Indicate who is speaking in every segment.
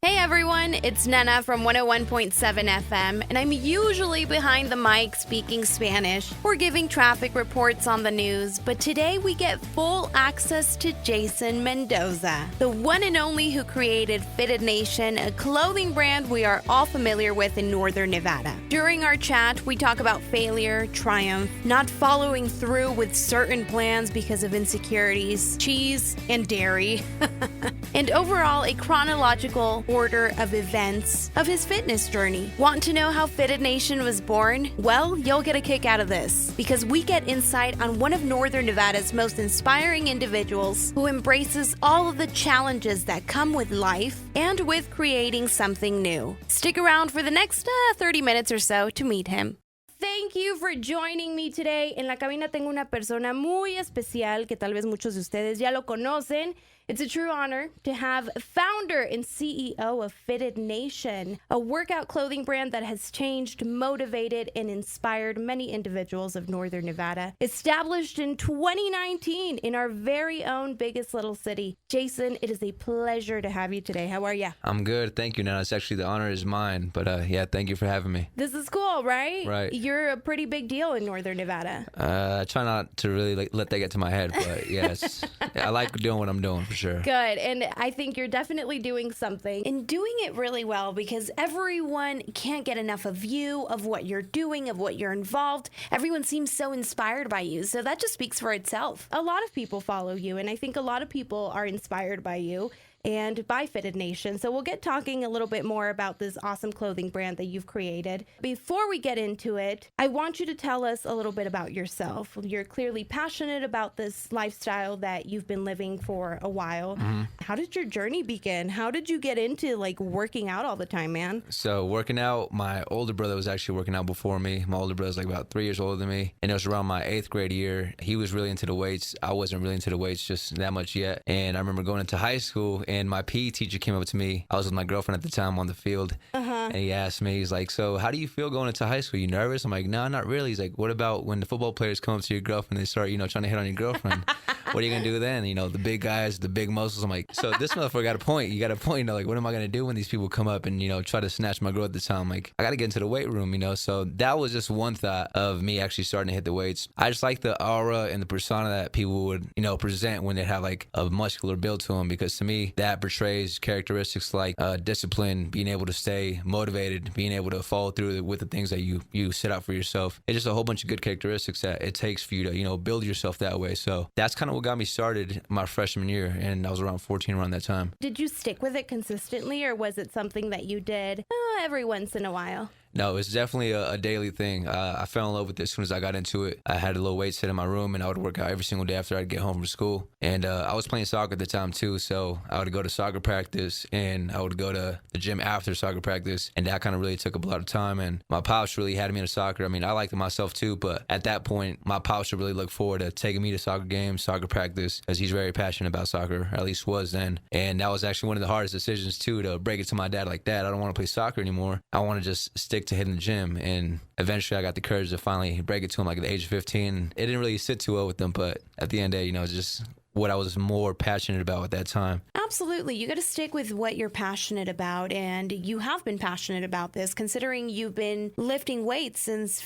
Speaker 1: Hey everyone, it's Nena from 101.7 FM, and I'm usually behind the mic speaking Spanish or giving traffic reports on the news, but today we get full access to Jason Mendoza, the one and only who created Fitted Nation, a clothing brand we are all familiar with in Northern Nevada. During our chat, we talk about failure, triumph, not following through with certain plans because of insecurities, cheese, and dairy, and overall a chronological order of events of his fitness journey. Want to know how Fitted Nation was born? Well, you'll get a kick out of this because we get insight on one of Northern Nevada's most inspiring individuals who embraces all of the challenges that come with life and with creating something new. Stick around for the next 30 minutes or so to meet him. Thank you for joining me today. En la cabina tengo una persona muy especial que tal vez muchos de ustedes ya lo conocen. It's a true honor to have founder and CEO of Fitted Nation, a workout clothing brand that has changed, motivated, and inspired many individuals of Northern Nevada. Established in 2019 in our very own biggest little city. Jason, it is a pleasure to have you today. How are you?
Speaker 2: I'm good. Thank you, Nena. It's actually the honor is mine. But yeah, thank you for having me.
Speaker 1: This is cool, right?
Speaker 2: Right.
Speaker 1: You're a pretty big deal in Northern Nevada.
Speaker 2: I try not to really let that get to my head, but yes, I like doing what I'm doing for sure.
Speaker 1: Good. And I think you're definitely doing something and doing it really well because everyone can't get enough of you, of what you're doing, of what you're involved. Everyone seems so inspired by you. So that just speaks for itself. A lot of people follow you, and I think a lot of people are inspired by you and by Fitted Nation. So we'll get talking a little bit more about this awesome clothing brand that you've created. Before we get into it, I want you to tell us a little bit about yourself. You're clearly passionate about this lifestyle that you've been living for a while. Mm-hmm. How did your journey begin? How did you get into like working out all the time, man?
Speaker 2: So working out, my older brother was actually working out before me. My older brother's like about 3 years older than me. And it was around my 8th grade year. He was really into the weights. I wasn't really into the weights just that much yet. And I remember going into high school and my PE teacher came up to me. I was with my girlfriend at the time on the field. And he asked me, he's like, so how do you feel going into high school? You nervous? I'm like, no, not really. He's like, what about when the football players come up to your girlfriend and they start, trying to hit on your girlfriend? What are you going to do then? The big guys, the big muscles. I'm like, so this motherfucker got a point. You got a point. Like, what am I going to do when these people come up and, try to snatch my girl at the time? I'm like, I got to get into the weight room, So that was just one thought of me actually starting to hit the weights. I just like the aura and the persona that people would, present when they have like a muscular build to them, because to me, that portrays characteristics like discipline, being able to stay motivated, being able to follow through with the things that you set out for yourself. It's just a whole bunch of good characteristics that it takes for you to, build yourself that way. So that's kind of what got me started my freshman year, and I was around 14 around that time.
Speaker 1: Did you stick with it consistently, or was it something that you did every once in a while?
Speaker 2: No, it's definitely a daily thing. I fell in love with it as soon as I got into it. I had a little weight set in my room, and I would work out every single day after I'd get home from school. And I was playing soccer at the time, too, so I would go to soccer practice, and I would go to the gym after soccer practice, and that kind of really took up a lot of time. And my pops really had me into soccer. I mean, I liked it myself, too, but at that point, my pops would really look forward to taking me to soccer games, soccer practice, because he's very passionate about soccer, or at least was then. And that was actually one of the hardest decisions, too, to break it to my dad like, Dad, I don't want to play soccer anymore. I want to just stick to hitting the gym. And eventually I got the courage to finally break it to him, like at the age of 15. It didn't really sit too well with them, but at the end of the day, it's just what I was more passionate about at that time.
Speaker 1: Absolutely. You got to stick with what you're passionate about, and you have been passionate about this, considering you've been lifting weights since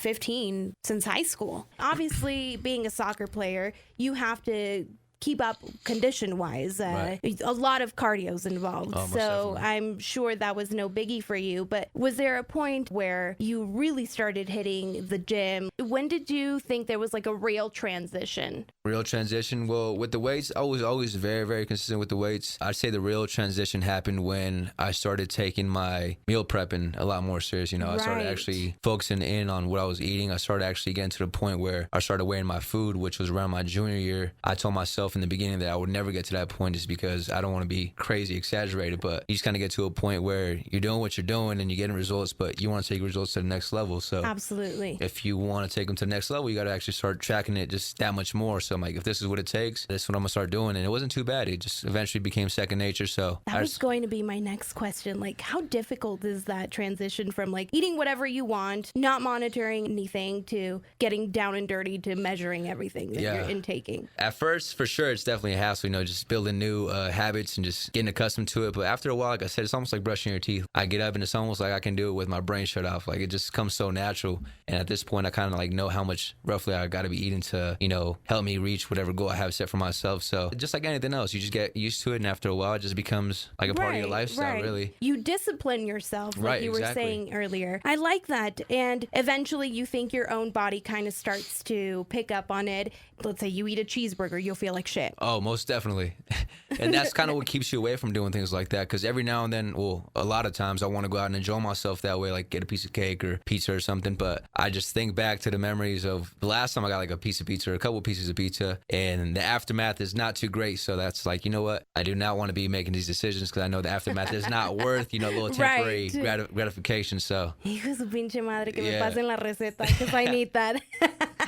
Speaker 1: high school. Obviously, being a soccer player, you have to keep up condition-wise.
Speaker 2: Right.
Speaker 1: A lot of cardio's involved.
Speaker 2: Oh, most
Speaker 1: so
Speaker 2: definitely.
Speaker 1: I'm sure that was no biggie for you. But was there a point where you really started hitting the gym? When did you think there was like a real transition?
Speaker 2: Real transition? Well, with the weights, I was always very, very consistent with the weights. I'd say the real transition happened when I started taking my meal prepping a lot more serious. I started actually focusing in on what I was eating. I started actually getting to the point where I started weighing my food, which was around my junior year. I told myself in the beginning that I would never get to that point just because I don't want to be crazy exaggerated, but you just kind of get to a point where you're doing what you're doing and you're getting results, but you want to take results to the next level. So
Speaker 1: absolutely,
Speaker 2: if you want to take them to the next level, you got to actually start tracking it just that much more. So I'm like, if this is what it takes, that's what I'm gonna start doing. And it wasn't too bad. It just eventually became second nature. So
Speaker 1: that was going to be my next question. Like, how difficult is that transition from like eating whatever you want, not monitoring anything, to getting down and dirty to measuring everything that you're intaking?
Speaker 2: At first, for sure, sure it's definitely a hassle, just building new habits and just getting accustomed to it. But after a while, like I said, it's almost like brushing your teeth. I get up and it's almost like I can do it with my brain shut off. Like it just comes so natural. And at this point, I kind of like know how much roughly I got to be eating to, help me reach whatever goal I have set for myself. So just like anything else, you just get used to it. And after a while, it just becomes like a part of your lifestyle, really.
Speaker 1: You discipline yourself, like you were saying earlier. I like that. And eventually you think your own body kind of starts to pick up on it. Let's say you eat a cheeseburger, you'll feel like shit.
Speaker 2: Oh, most definitely. And that's kind of what keeps you away from doing things like that. Because every now and then, well, a lot of times I want to go out and enjoy myself that way, like get a piece of cake or pizza or something. But I just think back to the memories of the last time I got like a piece of pizza or a couple pieces of pizza, and the aftermath is not too great. So that's like, you know what? I do not want to be making these decisions because I know the aftermath is not worth, a little temporary gratification. So.
Speaker 1: Hijo de su pinche madre, que me pasen la receta because I need that.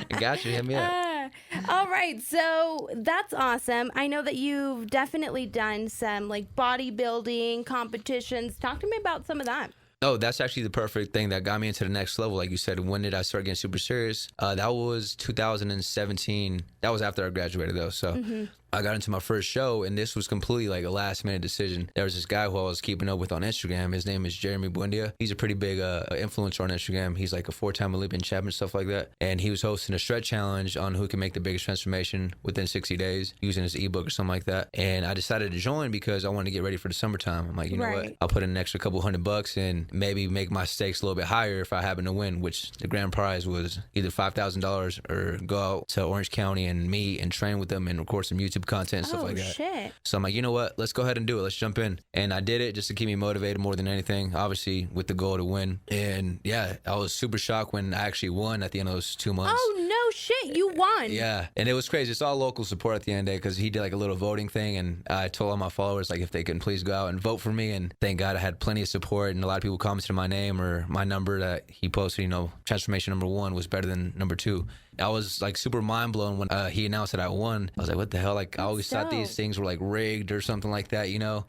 Speaker 2: Gotcha. Hit me up.
Speaker 1: All right. So that's awesome. I know that you've definitely done some like bodybuilding competitions. Talk to me about some of that.
Speaker 2: Oh, that's actually the perfect thing that got me into the next level. Like you said, when did I start getting super serious? That was 2017. That was after I graduated, though. So I got into my first show, and this was completely like a last-minute decision. There was this guy who I was keeping up with on Instagram. His name is Jeremy Buendia. He's a pretty big influencer on Instagram. He's like a 4-time Olympian champion, stuff like that. And he was hosting a stretch challenge on who can make the biggest transformation within 60 days using his ebook or something like that. And I decided to join because I wanted to get ready for the summertime. I'm like, you know what? I'll put in an extra couple $100 and maybe make my stakes a little bit higher if I happen to win, which the grand prize was either $5,000 or go out to Orange County and meet and train with them and record some YouTube content and stuff like that. Shit. So I'm like, you know what? Let's go ahead and do it. Let's jump in. And I did it just to keep me motivated more than anything, obviously with the goal to win. And yeah, I was super shocked when I actually won at the end of those 2 months.
Speaker 1: Oh, no shit. You won.
Speaker 2: Yeah. And it was crazy. It's all local support at the end of the day because he did like a little voting thing. And I told all my followers like if they can please go out and vote for me. And thank God I had plenty of support. And a lot of people commented my name or my number that he posted, transformation number 1 was better than number 2. I was like super mind blown when he announced that I won. I was like, what the hell? Like I always thought these things were like rigged or something like that,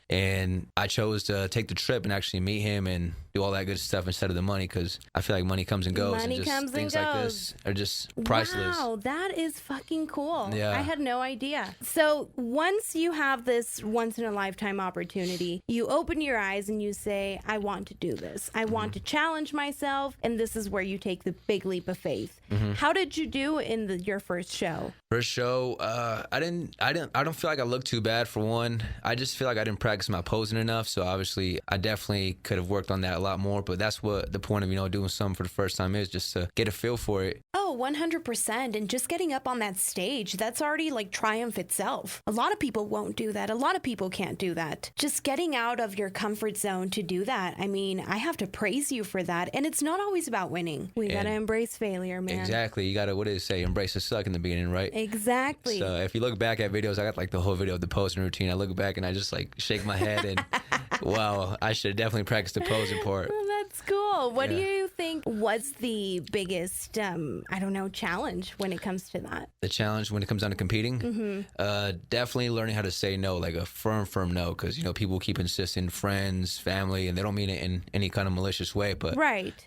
Speaker 2: And I chose to take the trip and actually meet him and do all that good stuff instead of the money because I feel like money comes and goes.
Speaker 1: Money comes
Speaker 2: things
Speaker 1: and goes.
Speaker 2: Like this are just priceless.
Speaker 1: Wow, that is fucking cool.
Speaker 2: Yeah.
Speaker 1: I had no idea. So once you have this once in a lifetime opportunity, you open your eyes and you say, I want to do this. I want to challenge myself. And this is where you take the big leap of faith. How did you do in your first show?
Speaker 2: First show, I don't feel like I looked too bad for one. I just feel like I didn't practice my posing enough. So obviously I definitely could have worked on that a lot more, but that's what the point of, doing something for the first time is, just to get a feel for it.
Speaker 1: Oh, 100%. And just getting up on that stage, that's already like triumph itself. A lot of people won't do that. A lot of people can't do that. Just getting out of your comfort zone to do that. I mean, I have to praise you for that. And it's not always about winning. We got to embrace failure, man.
Speaker 2: Exactly. You got to, what did it say? Embrace the suck in the beginning, right?
Speaker 1: Exactly.
Speaker 2: So if you look back at videos, I got like the whole video of the posing routine. I look back and I just like shake my head and wow, I should definitely practice the posing part.
Speaker 1: Well, that's cool. What do you think was the biggest, challenge when it comes to that?
Speaker 2: The challenge when it comes down to competing? Definitely learning how to say no, like a firm no, because, people keep insisting, friends, family, and they don't mean it in any kind of malicious way, but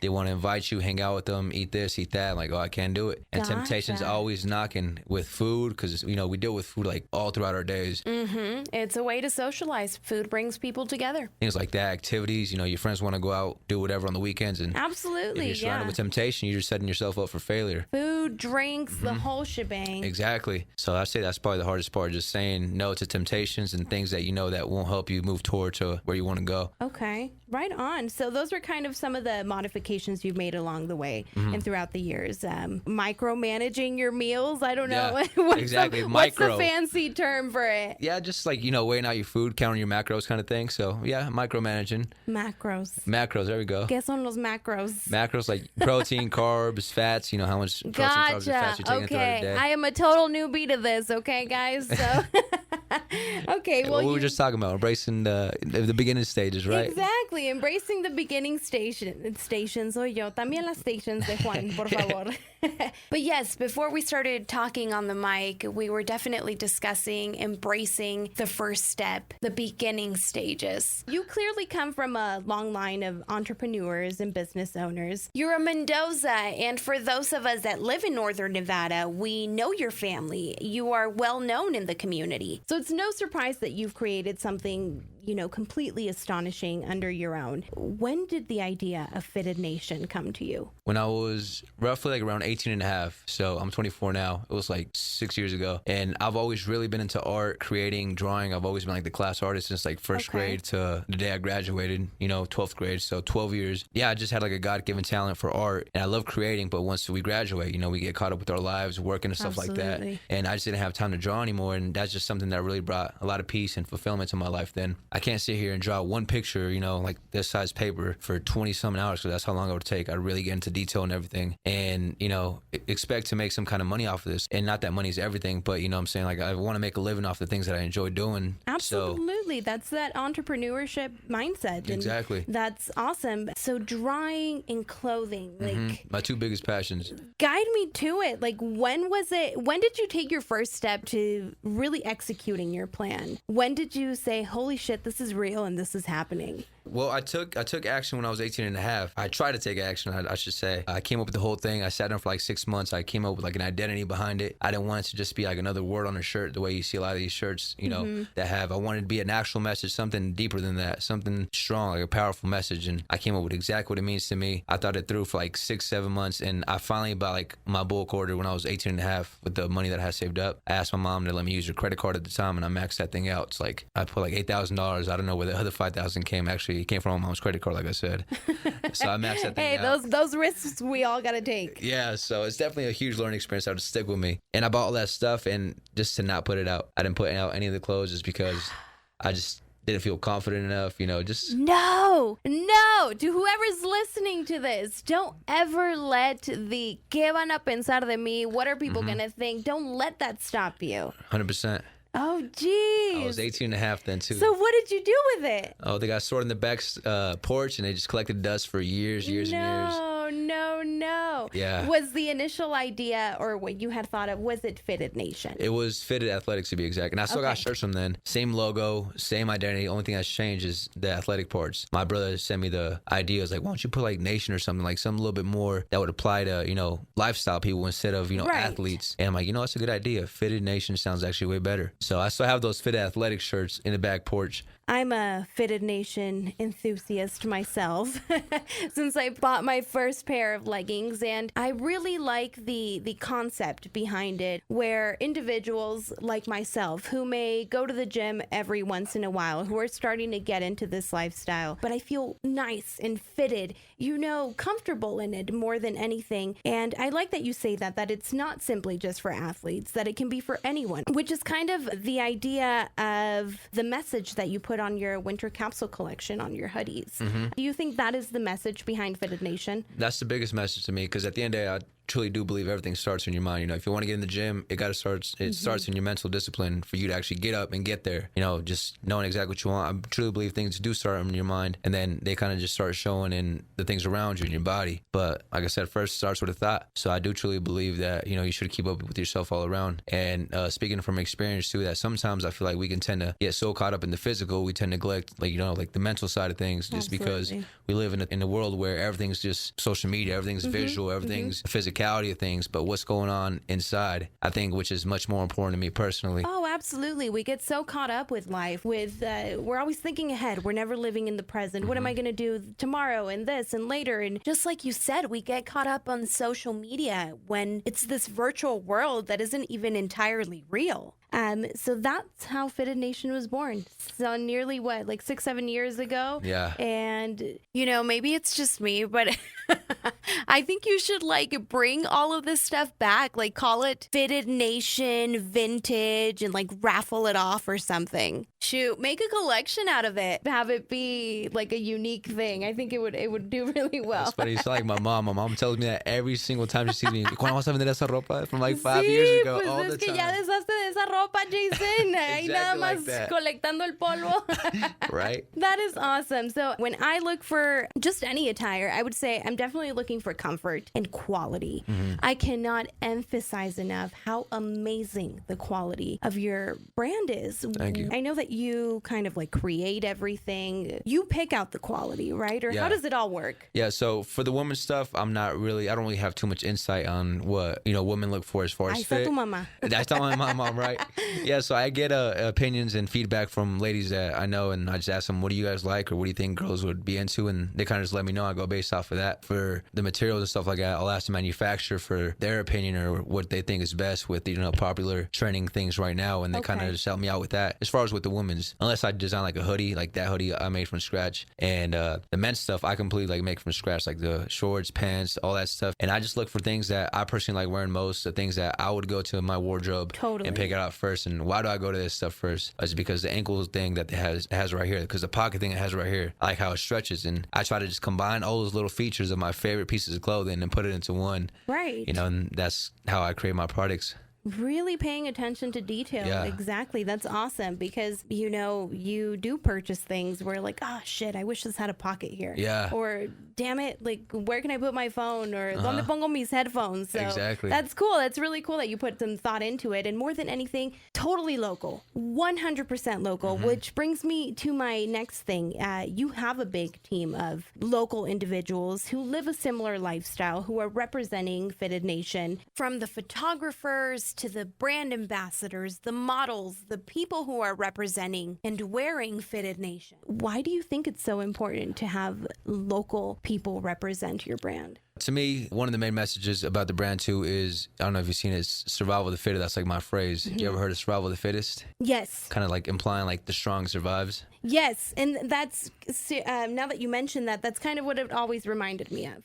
Speaker 2: they want to invite you, hang out with them, eat this, eat that, like, oh, I can't do it. And temptation's always knocking with food, because, we deal with food like all throughout our days.
Speaker 1: It's a way to socialize. Food brings people together.
Speaker 2: Things like that, activities, your friends want to go out, do whatever on the weekends, and
Speaker 1: absolutely,
Speaker 2: if you're surrounded with temptation, you're just setting yourself up for failure.
Speaker 1: Food, drinks, the whole shebang.
Speaker 2: Exactly. So I'd say that's probably the hardest part, just saying no to temptations and things that that won't help you move toward to where you want to go.
Speaker 1: Okay, right on. So those were kind of some of the modifications you've made along the way and throughout the years. Micromanaging your meals. I don't know.
Speaker 2: Exactly.
Speaker 1: What's the fancy term for it?
Speaker 2: Yeah, just like, weighing out your food, counting your macros kind of thing. So yeah, micromanaging. Macros, there we go.
Speaker 1: ¿Qué son los macros?
Speaker 2: Macros like protein, carbs, fats, how much protein, carbs, and fats you're taking throughout the day.
Speaker 1: I am a total newbie to this, okay, guys? So, okay,
Speaker 2: well, we were just talking about embracing the beginning stages, right?
Speaker 1: Exactly. Exactly. Embracing the beginning stations. Soy yo. También las stations de Juan, por favor. But yes, before we started talking on the mic, we were definitely discussing embracing the first step, the beginning stages. You clearly come from a long line of entrepreneurs and business owners. You're a Mendoza, and for those of us that live in Northern Nevada, we know your family. You are well known in the community. So it's no surprise that you've created something, completely astonishing under your own. When did the idea of Fitted Nation come to you?
Speaker 2: When I was roughly like around 18 and a half, so I'm 24 now. It was like 6 years ago. And I've always really been into art, creating, drawing. I've always been like the class artist since like first grade to the day I graduated, 12th grade. So 12 years. Yeah, I just had like a God-given talent for art. And I love creating, but once we graduate, we get caught up with our lives, working and stuff like that. And I just didn't have time to draw anymore. And that's just something that really brought a lot of peace and fulfillment to my life then. I can't sit here and draw one picture, like this size paper for 20-something hours, because that's how long it would take. I really get into detail and everything. And, expect to make some kind of money off of this. And not that money's everything, but, I'm saying, like, I want to make a living off the things that I enjoy doing.
Speaker 1: Absolutely. So, that's that entrepreneurship mindset.
Speaker 2: Exactly.
Speaker 1: That's awesome. So drawing and clothing,
Speaker 2: my two biggest passions.
Speaker 1: Guide me to it. Like, when did you take your first step to really executing your plan? When did you say, holy shit, this is real and this is happening?
Speaker 2: Well, I took action when I was 18 and a half. I tried to take action, I should say. I came up with the whole thing. I sat down for like 6 months. I came up with like an identity behind it. I didn't want it to just be like another word on a shirt, the way you see a lot of these shirts, that have. I wanted it to be an actual message, something deeper than that, something strong, like a powerful message. And I came up with exactly what it means to me. I thought it through for like 6-7 months. And I finally bought like my bulk order when I was 18 and a half with the money that I had saved up. I asked my mom to let me use her credit card at the time, and I maxed that thing out. It's like I put like $8,000. I don't know where the other $5,000 came. Actually, it came from my mom's credit card, like I said. So I maxed that thing out.
Speaker 1: Those risks we all got to take.
Speaker 2: Yeah, so it's definitely a huge learning experience that would stick with me. And I bought all that stuff, and just to not put it out. I didn't put out any of the clothes just because I just didn't feel confident enough, just...
Speaker 1: No, to whoever's listening to this, don't ever let the ¿qué van a pensar de mí? What are people going to think? Don't let that stop you.
Speaker 2: 100%.
Speaker 1: Oh, geez.
Speaker 2: I was 18 and a half then, too.
Speaker 1: So what did you do with it?
Speaker 2: Oh, they got stored in the back porch, and they just collected dust for years and years.
Speaker 1: No.
Speaker 2: Yeah.
Speaker 1: Was the initial idea, or what you had thought of, was it Fitted Nation?
Speaker 2: It was Fitted Athletics, to be exact. And I still got shirts from then. Same logo, same identity. Only thing that's changed is the athletic parts. My brother sent me the idea. I was like, why don't you put like Nation or something, like something a little bit more that would apply to, lifestyle people instead of, athletes. And I'm like, that's a good idea. Fitted Nation sounds actually way better. So I still have those Fitted Athletic shirts in the back porch.
Speaker 1: I'm a Fitted Nation enthusiast myself since I bought my first pair of leggings, and I really like the concept behind it, where individuals like myself who may go to the gym every once in a while, who are starting to get into this lifestyle, but I feel nice and fitted, comfortable in it more than anything. And I like that you say that it's not simply just for athletes, that it can be for anyone, which is kind of the idea of the message that you put on your winter capsule collection on your hoodies. Do you think that is the message behind Fitted Nation?
Speaker 2: That's the biggest message to me, because at the end of the day, I truly do believe everything starts in your mind. If you want to get in the gym, it starts in your mental discipline for you to actually get up and get there. Just knowing exactly what you want. I truly believe things do start in your mind, and then they kind of just start showing in the things around you in your body. But like I said, first it starts with a thought. So I do truly believe that, you should keep up with yourself all around. And speaking from experience too, that sometimes I feel like we can tend to get so caught up in the physical, we tend to neglect like the mental side of things, just because we live in a world where everything's just social media, everything's visual, everything's physicality of things, but what's going on inside, I think, which is much more important to me personally.
Speaker 1: Oh, absolutely. We get so caught up with life, we're always thinking ahead. We're never living in the present. What am I going to do tomorrow and this and later? And just like you said, we get caught up on social media when it's this virtual world that isn't even entirely real. So that's how Fitted Nation was born. So nearly 6-7 years ago.
Speaker 2: Yeah.
Speaker 1: And maybe it's just me, but I think you should like bring all of this stuff back, like call it Fitted Nation Vintage and like raffle it off or something. Shoot, make a collection out of it. Have it be like a unique thing. I think it would do really well.
Speaker 2: It's funny. It's like my mom. My mom tells me that every single time she sees me. ¿Cuándo vas a vender esa ropa? From like 5 years ago,
Speaker 1: pues
Speaker 2: all
Speaker 1: es
Speaker 2: the
Speaker 1: que
Speaker 2: time.
Speaker 1: ya deshazte de esa ropa, Jason. Ahí nada
Speaker 2: Exactly
Speaker 1: más
Speaker 2: like that.
Speaker 1: colectando el polvo.
Speaker 2: Right?
Speaker 1: That is awesome. So when I look for just any attire, I would say I'm definitely looking for comfort and quality. I cannot emphasize enough how amazing the quality of your brand is.
Speaker 2: Thank you.
Speaker 1: I know that you kind of like create everything. You pick out the quality, right? Or how does it all work?
Speaker 2: Yeah, so for the women's stuff, I don't really have too much insight on what, women look for as far as
Speaker 1: Ahí está
Speaker 2: fit.
Speaker 1: tu mamá.
Speaker 2: That's not my mom, right? Yeah, so I get opinions and feedback from ladies that I know, and I just ask them, what do you guys like, or what do you think girls would be into? And they kind of just let me know. I go based off of that. For the materials and stuff like that, I'll ask the manufacturer for their opinion or what they think is best with, popular trending things right now, and they kind of just help me out with that. As far as with the women's, unless I design like a hoodie, like that hoodie I made from scratch, and the men's stuff I completely like make from scratch, like the shorts, pants, all that stuff. And I just look for things that I personally like wearing most, the things that I would go to in my wardrobe and pick it out first. And why do I go to this stuff first? It's because the ankle thing that it has right here, because the pocket thing it has right here, I like how it stretches, and I try to just combine all those little features of my favorite pieces of clothing and put it into one.
Speaker 1: Right.
Speaker 2: And that's how I create my products.
Speaker 1: Really paying attention to detail.
Speaker 2: Yeah.
Speaker 1: Exactly. That's awesome because, you do purchase things where like, oh, shit, I wish this had a pocket here.
Speaker 2: Yeah.
Speaker 1: Or, damn it, like, where can I put my phone? Or, ¿dónde pongo mis headphones? So
Speaker 2: Exactly.
Speaker 1: That's cool. That's really cool that you put some thought into it. And more than anything, totally local. 100% local, which brings me to my next thing. You have a big team of local individuals who live a similar lifestyle, who are representing Fitted Nation. From the photographers to the brand ambassadors, the models, the people who are representing and wearing Fitted Nation. Why do you think it's so important to have local people represent your brand?
Speaker 2: To me, one of the main messages about the brand too is, I don't know if you've seen it, it's survival of the fittest. That's like my phrase. You ever heard of survival of the fittest?
Speaker 1: Yes.
Speaker 2: Kind of like implying like the strong survives.
Speaker 1: Yes. And that's, now that you mention that, that's kind of what it always reminded me of.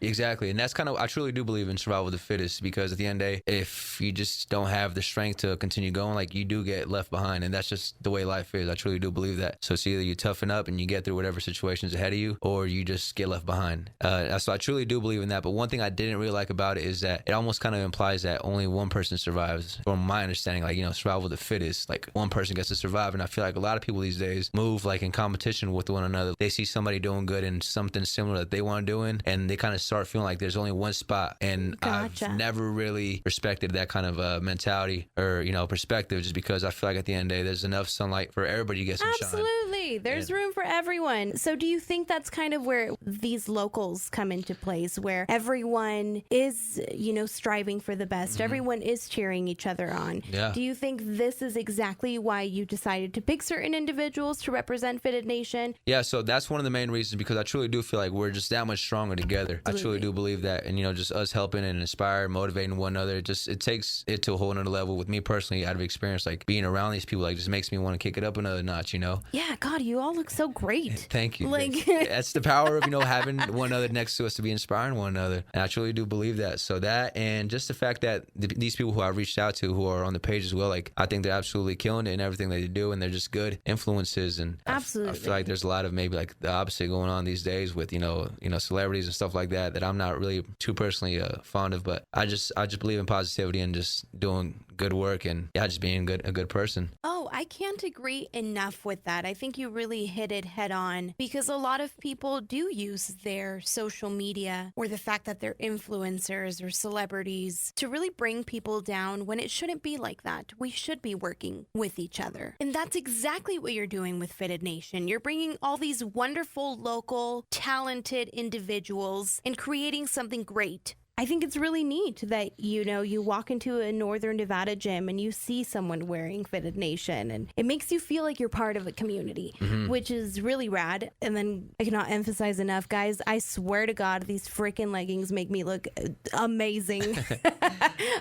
Speaker 2: Exactly. And that's kind of, I truly do believe in survival of the fittest, because at the end of the day, if you just don't have the strength to continue going, like you do get left behind. And that's just the way life is. I truly do believe that. So it's either you toughen up and you get through whatever situation's ahead of you, or you just get left behind. So I truly do believe in that. But one thing I didn't really like about it is that it almost kind of implies that only one person survives. From my understanding, like, survival of the fittest, like one person gets to survive. And I feel like a lot of people these days move like in competition with one another. They see somebody doing good and something similar that they want to do and they kind of start feeling like there's only one spot. And
Speaker 1: Gotcha.
Speaker 2: I've never really respected that kind of mentality or, perspective, just because I feel like at the end of the day, there's enough sunlight for everybody to get some shine.
Speaker 1: Absolutely. There's room for everyone. So do you think that's kind of where these locals come into place, where everyone is, striving for the best? Everyone is cheering each other on.
Speaker 2: Yeah.
Speaker 1: Do you think this is exactly why you decided to pick certain individuals to represent Fitted Nation?
Speaker 2: Yeah, so that's one of the main reasons, because I truly do feel like we're just that much stronger together.
Speaker 1: Absolutely.
Speaker 2: I truly do believe that. And, just us helping and inspiring, motivating one another, it takes it to a whole nother level. With me personally, out of experience, like being around these people, like just makes me want to kick it up another notch,
Speaker 1: Yeah, God, you all look so great.
Speaker 2: Thank you.
Speaker 1: Like
Speaker 2: That's the power of, having one another next to us to be inspiring one another. And I truly do believe that. So that, and just the fact that these people who I reached out to, who are on the page as well, like I think they're absolutely killing it in everything they do, and they're just good influences. And
Speaker 1: Absolutely.
Speaker 2: I feel like there's a lot of maybe like the opposite going on these days with celebrities and stuff like that I'm not really too personally fond of. But I just believe in positivity and just doing good work and just being a good person.
Speaker 1: Oh, I can't agree enough with that. I think you really hit it head on, because a lot of people do use their social media or the fact that they're influencers or celebrities to really bring people down, when it shouldn't be like that. We should be working with each other. And that's exactly what you're doing with Fitted Nation. You're bringing all these wonderful, local, talented individuals and creating something great I think it's really neat that, you walk into a Northern Nevada gym and you see someone wearing Fitted Nation, and it makes you feel like you're part of a community, which is really rad. And then I cannot emphasize enough, guys, I swear to God, these freaking leggings make me look amazing.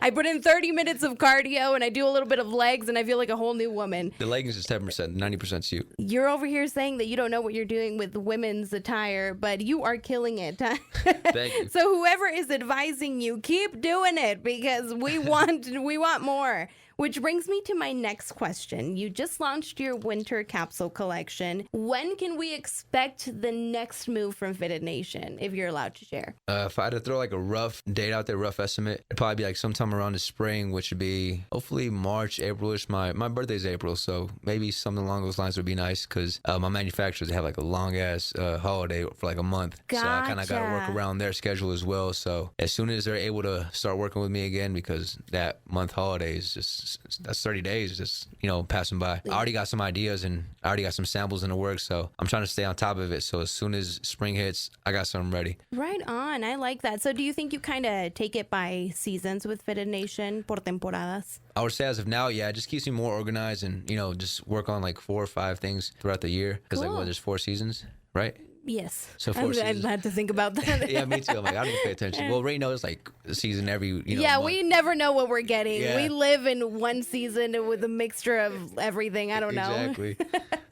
Speaker 1: I put in 30 minutes of cardio and I do a little bit of legs and I feel like a whole new woman.
Speaker 2: The leggings is 10%, 90% you.
Speaker 1: You're over here saying that you don't know what you're doing with women's attire, but you are killing it.
Speaker 2: Thank you.
Speaker 1: So whoever is advising you, keep doing it, because we want more. Which brings me to my next question. You just launched your winter capsule collection. When can we expect the next move from Fitted Nation, if you're allowed to share?
Speaker 2: If I had to throw like a rough date out there, rough estimate, it'd probably be like sometime around the spring, which would be hopefully March, April-ish. My birthday's April, so maybe something along those lines would be nice, because my manufacturers have like a long-ass holiday for like a month.
Speaker 1: Gotcha.
Speaker 2: So I kind of got to work around their schedule as well. So as soon as they're able to start working with me again, because that month holiday is just, that's 30 days just, passing by. I already got some ideas and I already got some samples in the works, so I'm trying to stay on top of it. So as soon as spring hits, I got something ready.
Speaker 1: Right on. I like that. So do you think you kind of take it by seasons with Fitted Nation, por temporadas?
Speaker 2: I would say as of now, yeah, it just keeps me more organized and, just work on like 4 or 5 things throughout the year. Because there's 4 seasons, right?
Speaker 1: Yes.
Speaker 2: So 4 seasons.
Speaker 1: I had to think about that.
Speaker 2: Yeah, me too. I'm like, I don't even pay attention. Well, right now it's like a season every,
Speaker 1: Yeah,
Speaker 2: month.
Speaker 1: we never know what we're getting.
Speaker 2: Yeah.
Speaker 1: We live in one season with a mixture of everything. I don't know.
Speaker 2: Exactly.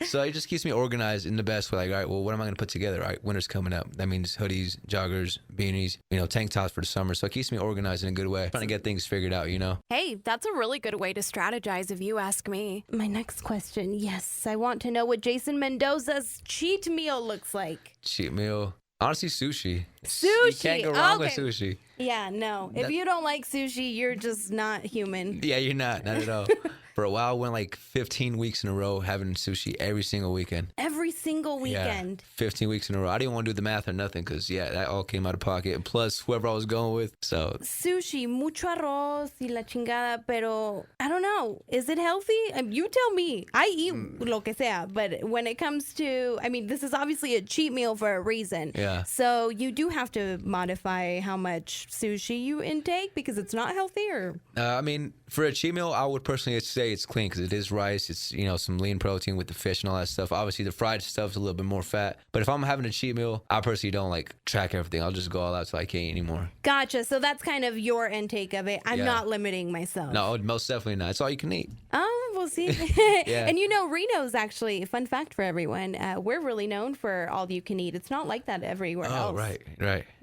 Speaker 2: So it just keeps me organized in the best way. Like, all right, well, what am I going to put together? All right, winter's coming up. That means hoodies, joggers, beanies, tank tops for the summer. So it keeps me organized in a good way. Trying to get things figured out,
Speaker 1: Hey, that's a really good way to strategize if you ask me. My next question. Yes, I want to know what Jason Mendoza's cheat meal looks like.
Speaker 2: Cheat meal. Honestly, sushi.
Speaker 1: Sushi.
Speaker 2: You can't go wrong with sushi.
Speaker 1: Yeah, no. If you don't like sushi, you're just not human.
Speaker 2: Yeah, you're not at all. For a while, I went like 15 weeks in a row having sushi every single weekend.
Speaker 1: Every single weekend?
Speaker 2: Yeah, 15 weeks in a row. I didn't want to do the math or nothing because, that all came out of pocket. And plus, whoever I was going with, so.
Speaker 1: Sushi, mucho arroz y la chingada, pero I don't know. Is it healthy? You tell me. I eat lo que sea, but when it comes to, this is obviously a cheat meal for a reason.
Speaker 2: Yeah.
Speaker 1: So you do have to modify how much sushi you intake because it's not healthy, or?
Speaker 2: For a cheat meal, I would personally say it's clean because it is rice. It's, some lean protein with the fish and all that stuff. Obviously, the fried stuff's a little bit more fat. But if I'm having a cheat meal, I personally don't track everything. I'll just go all out till I can't anymore.
Speaker 1: Gotcha. So that's kind of your intake of it. I'm not limiting myself.
Speaker 2: No, most definitely not. It's all you can eat.
Speaker 1: Oh, we'll see.
Speaker 2: Yeah.
Speaker 1: And Reno's actually, fun fact for everyone, we're really known for all you can eat. It's not like that everywhere else.
Speaker 2: Oh, right.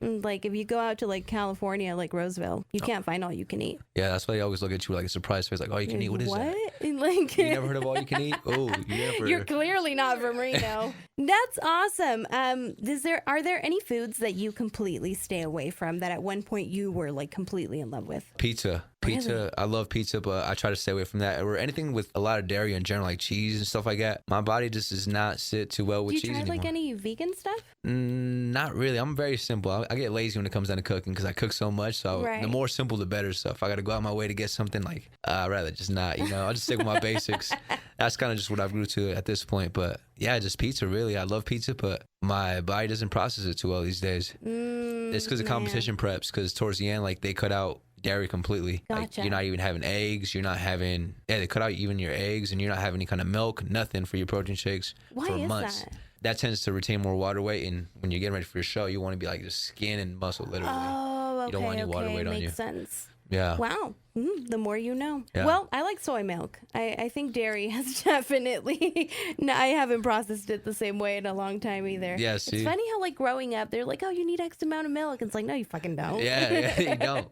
Speaker 1: Like if you go out to California, like Roseville, you can't find all you can eat.
Speaker 2: Yeah, that's why they always look at you like a surprise face, like, all you can eat. What is that?
Speaker 1: Like,
Speaker 2: you never heard of all you can eat? Oh, you never.
Speaker 1: You're clearly not from Reno. That's awesome. Are there any foods that you completely stay away from that at one point you were completely in love with?
Speaker 2: Pizza.
Speaker 1: Really?
Speaker 2: I love pizza, but I try to stay away from that. Or anything with a lot of dairy in general, like cheese and stuff like that. My body just does not sit too well with cheese anymore.
Speaker 1: Do you try any vegan stuff?
Speaker 2: Not really. I'm very simple. I get lazy when it comes down to cooking because I cook so much. So the more simple, the better. So if I got to go out my way to get something, I'd rather just not. I'll just stick with my basics. That's kind of just what I've grew to at this point. But yeah, just pizza, really. I love pizza, but my body doesn't process it too well these days. It's because of competition preps, because towards the end, they cut out dairy completely.
Speaker 1: Gotcha.
Speaker 2: You're not even having eggs. You're not having, they cut out even your eggs, and you're not having any kind of milk, nothing for your protein shakes for months. That tends to retain more water weight, and when you're getting ready for your show, you want to be just skin and muscle, literally.
Speaker 1: Oh, okay.
Speaker 2: You don't want any water weight on you.
Speaker 1: Makes sense.
Speaker 2: Yeah.
Speaker 1: Wow. The more you know.
Speaker 2: Yeah.
Speaker 1: Well, I like soy milk. I think dairy has definitely... No, I haven't processed it the same way in a long time either.
Speaker 2: Yeah, see?
Speaker 1: It's funny how growing up, they're like, oh, you need X amount of milk. And it's like, no, you fucking don't.
Speaker 2: Yeah, you don't.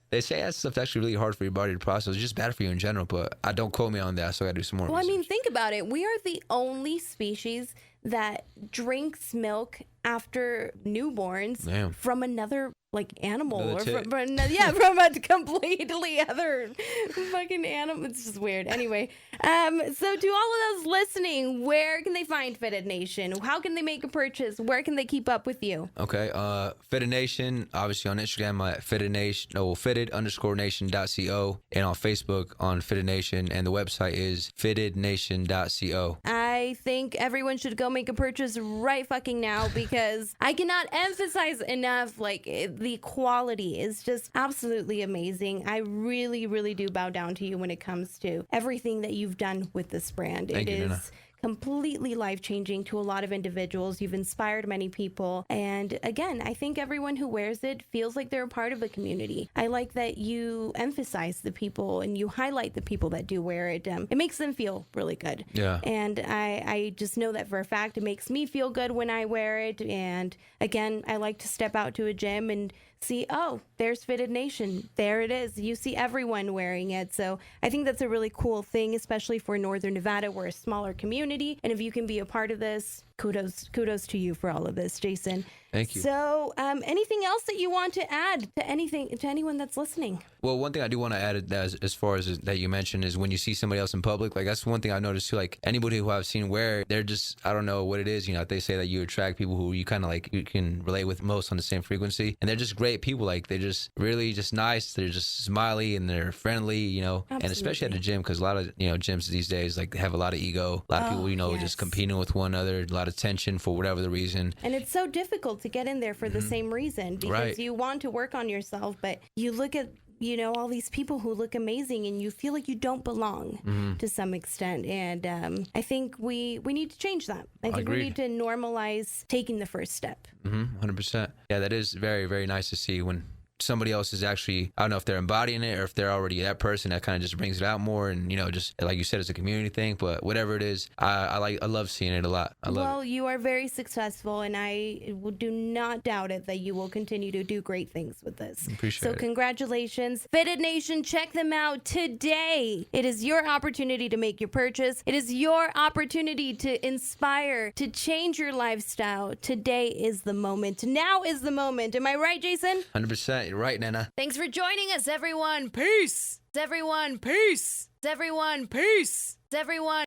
Speaker 2: They say that stuff's actually really hard for your body to process. It's just bad for you in general, but I don't quote me on that, so I got to do some more research.
Speaker 1: Think about it. We are the only species that drinks milk after newborns from another animal, or from a completely other fucking animal. It's just weird. Anyway, so to all of those listening, where can they find Fitted Nation? How can they make a purchase? Where can they keep up with you?
Speaker 2: Okay, Fitted Nation, obviously on Instagram at fitted_nation.co, and on Facebook on Fitted Nation, and the website is fittednation.co.
Speaker 1: I I think everyone should go make a purchase right fucking now because I cannot emphasize enough, like, the quality is just absolutely amazing. I really, really do bow down to you when it comes to everything that you've done with this brand.
Speaker 2: Thank you, Nena.
Speaker 1: Completely life-changing to a lot of individuals. You've inspired many people. And again, I think everyone who wears it feels like they're a part of a community. I like that you emphasize the people and you highlight the people that do wear it. It makes them feel really good.
Speaker 2: Yeah.
Speaker 1: And I just know that for a fact. It makes me feel good when I wear it. And again, I like to step out to a gym and see, oh, there's Fitted Nation. There it is. You see everyone wearing it. So I think that's a really cool thing, especially for Northern Nevada. We're a smaller community. And if you can be a part of this, kudos to you for all of this, Jason.
Speaker 2: Thank you.
Speaker 1: So anything else that you want to add to anyone that's listening?
Speaker 2: Well, one thing I do want to add as far as that you mentioned is when you see somebody else in public, like that's one thing I noticed too, like anybody who I've seen wear, they're just, I don't know what it is, they say that you attract people who you kind of like, you can relate with most on the same frequency. And they're just great people. Like they're just really just nice. They're just smiley and they're friendly,
Speaker 1: Absolutely.
Speaker 2: And especially at the gym, because a lot of, gyms these days, like they have a lot of ego, a lot of people,
Speaker 1: yes.
Speaker 2: just competing with one another, a lot of tension for whatever the reason.
Speaker 1: And it's so difficult to get in there for the same reason because you want to work on yourself, but you look at all these people who look amazing and you feel like you don't belong to some extent. And I think we need to change that. I think we need to normalize taking the first step.
Speaker 2: 100%. Yeah, that is very, very nice to see when somebody else is actually, I don't know if they're embodying it or if they're already that person that kind of just brings it out more. And, just like you said, it's a community thing, but whatever it is, I love seeing it a lot. I love it.
Speaker 1: You are very successful and I do not doubt it that you will continue to do great things with this.
Speaker 2: Appreciate it.
Speaker 1: So congratulations. Fitted Nation, check them out today. It is your opportunity to make your purchase. It is your opportunity to inspire, to change your lifestyle. Today is the moment. Now is the moment. Am I right, Jason?
Speaker 2: 100%. You're right, Nena.
Speaker 1: Thanks for joining us, everyone. Peace. Everyone. Peace. Everyone. Peace. Everyone.